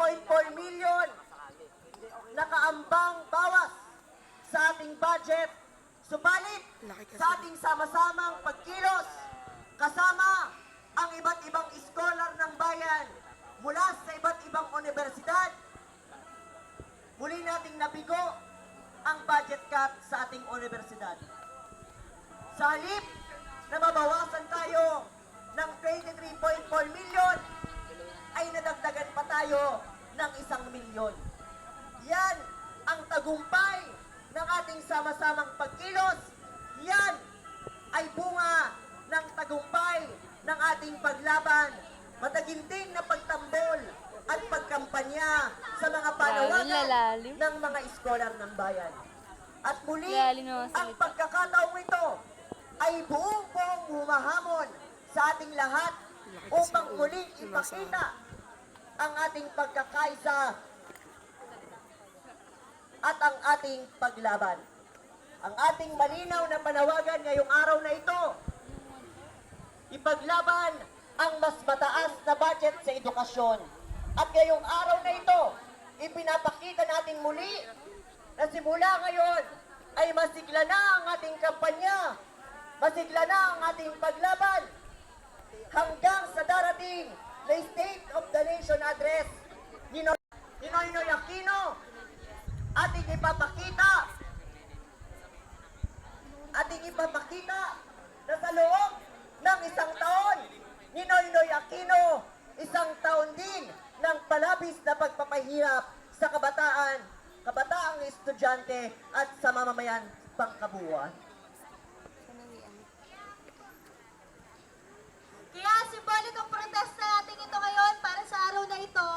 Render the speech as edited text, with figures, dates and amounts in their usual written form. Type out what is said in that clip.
33.4 million nakaambang bawas sa ating budget. Subalit, sa ating sama-samang pagkilos, kasama ang iba't ibang scholar ng bayan mula sa iba't ibang universidad, muli nating nabigo ang budget cut sa ating universidad. Sa halip na mabawasan tayo ng 23.4 million, ay nadagdagan pa tayo ng 1 milyon. Yan ang tagumpay ng ating sama-samang pagkilos. Yan ay bunga ng tagumpay ng ating paglaban, mataginting na pagtambol at pagkampanya sa mga panawagan ng mga scholar ng bayan. At muli, ang pagkakataong ito ay buong humahamon sa ating lahat upang muling ipakita ang ating pagkakaisa at ang ating paglaban. Ang ating malinaw na panawagan ngayong araw na ito, ipaglaban ang mas mataas na budget sa edukasyon. At ngayong araw na ito, ipinapakita natin muli na simula ngayon ay masigla na ang ating kampanya, masigla na ang ating paglaban hanggang sa darating na State of the Nation Address ni Noynoy Aquino. Ating ipapakita na sa loob ng 1 taon ni Noynoy Aquino, 1 taon din ng palabis na pagpapahirap sa kabataang estudyante at sa mamamayan pangkabuuan. Kaya simbolikong protesta natin ito ngayon para sa araw na ito